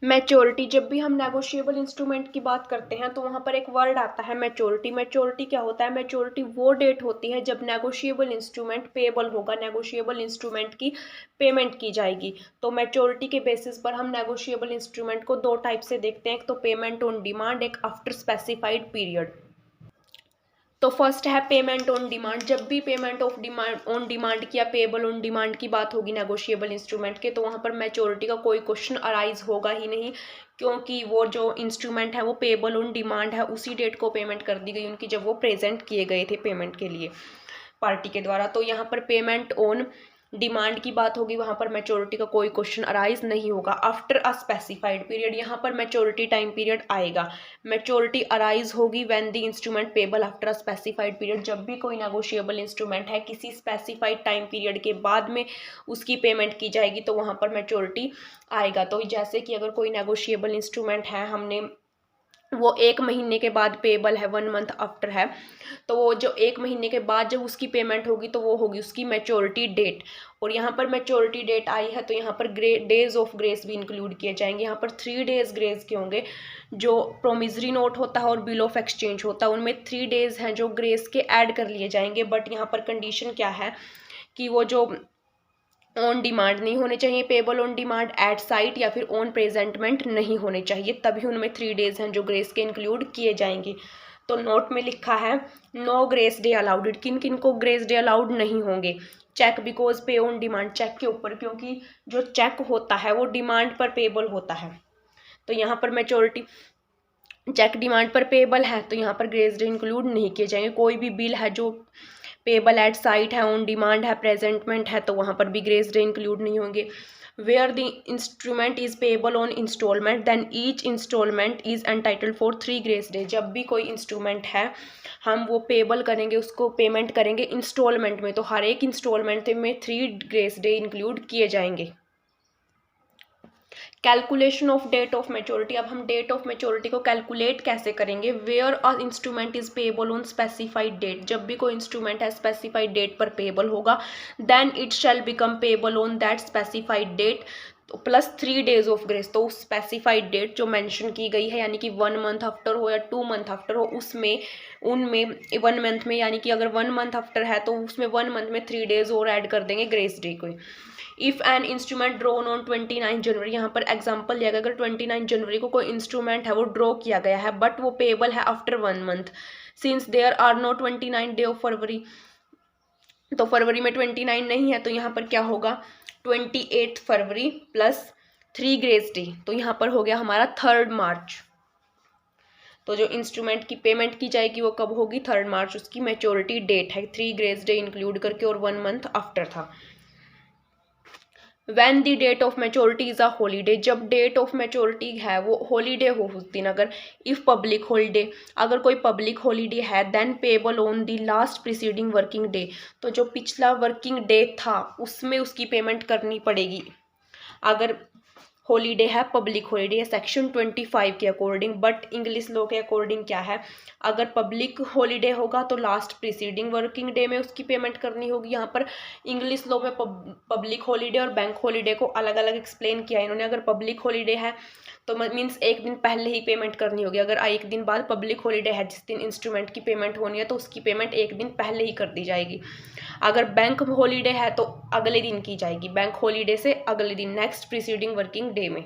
Maturity, जब भी हम नेगोशिएबल इंस्ट्रूमेंट की बात करते हैं तो वहाँ पर एक वर्ड आता है मैच्योरिटी। मैच्योरिटी क्या होता है? मैच्योरिटी वो डेट होती है जब नेगोशिएबल इंस्ट्रूमेंट पेएबल होगा, नेगोशिएबल इंस्ट्रूमेंट की पेमेंट की जाएगी। तो मैच्योरिटी के बेसिस पर हम नेगोशिएबल इंस्ट्रूमेंट को दो टाइप से देखते हैं, एक तो पेमेंट ऑन डिमांड, एक आफ्टर स्पेसिफाइड पीरियड। तो फर्स्ट है पेमेंट ऑन डिमांड। जब भी payment of demand on demand की या पेएबल ऑन डिमांड की बात होगी नेगोशिएबल इंस्ट्रूमेंट के, तो वहाँ पर मैच्योरिटी का कोई क्वेश्चन अराइज होगा ही नहीं, क्योंकि वो जो इंस्ट्रूमेंट है वो पेएबल ऑन डिमांड है, उसी डेट को पेमेंट कर दी गई उनकी जब वो प्रेजेंट किए गए थे पेमेंट के लिए पार्टी के द्वारा। तो यहाँ पर पेमेंट ऑन डिमांड की बात होगी, वहाँ पर मैच्योरिटी का कोई क्वेश्चन अराइज नहीं होगा। आफ्टर अ स्पेसिफाइड पीरियड, यहाँ पर मैच्योरिटी टाइम पीरियड आएगा। मैच्योरिटी अराइज होगी when the instrument payable after a specified period, जब भी कोई नेगोशिएबल इंस्ट्रूमेंट है किसी स्पेसिफाइड टाइम पीरियड के बाद में उसकी पेमेंट की जाएगी तो वहाँ पर मैच्योरिटी आएगा। तो जैसे कि अगर कोई नेगोशिएबल इंस्ट्रूमेंट है, हमने वो 1 महीने के बाद पेएबल है, 1 मंथ आफ्टर है, तो वो जो 1 महीने के बाद जब उसकी पेमेंट होगी तो वो होगी उसकी मैच्योरिटी डेट। और यहाँ पर मैच्योरिटी डेट आई है तो यहाँ पर डेज ऑफ ग्रेस भी इंक्लूड किए जाएंगे। यहाँ पर 3 डेज ग्रेस के होंगे। जो प्रोमिसरी नोट होता है और बिल ऑफ एक्सचेंज होता है उनमें 3 डेज हैं जो ग्रेस के ऐड कर लिए जाएंगे। बट यहाँ पर कंडीशन क्या है कि वो जो ऑन डिमांड नहीं होने चाहिए, payable on demand, at sight या फिर ऑन प्रेजेंटमेंट नहीं होने चाहिए, तभी उनमें 3 डेज हैं जो ग्रेस के इंक्लूड किए जाएंगे। तो नोट में लिखा है नो ग्रेस डे अलाउड। किन किन को ग्रेस डे अलाउड नहीं होंगे? चेक बिकॉज पे ऑन डिमांड, चेक के ऊपर, क्योंकि जो चेक होता है वो डिमांड पर पेएबल होता है। तो यहाँ पर मैच्योरिटी चेक डिमांड पर पेएबल है तो यहाँ पर ग्रेस डे इंक्लूड नहीं किए जाएंगे। कोई भी बिल है जो पेएबल एट साइट है, ऑन डिमांड है, प्रेजेंटमेंट है, तो वहाँ पर भी ग्रेस डे इंक्लूड नहीं होंगे। Where the instrument is payable on instalment then each instalment is entitled for 3 grace day. जब भी कोई इंस्ट्रूमेंट है हम वो पेएबल करेंगे, उसको पेमेंट करेंगे इंस्टॉलमेंट में, तो हर एक इंस्टॉलमेंट में 3 ग्रेस डे इंक्लूड किए जाएंगे। Calculation of date of maturity. अब हम डेट ऑफ मैच्योरिटी को कैलकुलेट कैसे करेंगे? Where a instrument is payable on specified date, जब भी कोई इंस्ट्रूमेंट है स्पेसिफाइड डेट पर पेएबल होगा, then it shall become payable on that specified date plus 3 days of grace. तो उस स्पेसिफाइड डेट जो मेंशन की गई है, यानी कि 1 मंथ आफ्टर हो या 2 मंथ आफ्टर हो, उसमें उनमें 1 मंथ में, यानी कि अगर 1 मंथ आफ्टर है तो उसमें 1 मंथ में 3 डेज और ऐड कर देंगे ग्रेस डे को। If an instrument drawn on 29 जनवरी, यहाँ पर एग्जाम्पल दिया गया, अगर 29 जनवरी को कोई इंस्ट्रूमेंट है वो ड्रॉ किया गया है बट वो पेएबल है after 1 month, since there are no 29 day of February, तो फरवरी में 29 नहीं है, तो यहाँ पर क्या होगा 28 फरवरी प्लस 3 ग्रेस डे, तो यहाँ पर हो गया हमारा 3 मार्च। तो जो इंस्ट्रूमेंट की पेमेंट की जाएगी वो कब होगी? 3 मार्च, उसकी मैच्योरिटी डेट है, 3 ग्रेस डे इंक्लूड करके और 1 मंथ आफ्टर था। When the date of maturity is a holiday, जब डेट ऑफ मैच्योरिटी है वो हॉलीडे हो उस दिन, अगर इफ पब्लिक हॉलीडे, अगर कोई पब्लिक हॉलीडे है, then payable on the last preceding working day, तो जो पिछला वर्किंग डे था उसमें उसकी पेमेंट करनी पड़ेगी। अगर हॉलीडे है, पब्लिक हॉलीडे है सेक्शन 25 के अकॉर्डिंग, बट इंग्लिश लॉ के अकॉर्डिंग क्या है, अगर पब्लिक हॉलीडे होगा तो लास्ट प्रीसीडिंग वर्किंग डे में उसकी पेमेंट करनी होगी। यहाँ पर इंग्लिश लॉ में पब्लिक हॉलीडे और बैंक हॉलीडे को अलग अलग एक्सप्लेन किया इन्होंने। अगर पब्लिक हॉलीडे है तो मीन्स एक दिन पहले ही पेमेंट करनी होगी, अगर एक दिन बाद पब्लिक हॉलीडे है जिस दिन इंस्ट्रूमेंट की पेमेंट होनी है तो उसकी पेमेंट एक दिन पहले ही कर दी जाएगी। अगर बैंक हॉलीडे है तो अगले दिन की जाएगी, बैंक हॉलीडे से अगले दिन, नेक्स्ट प्रीसीडिंग वर्किंग डे में।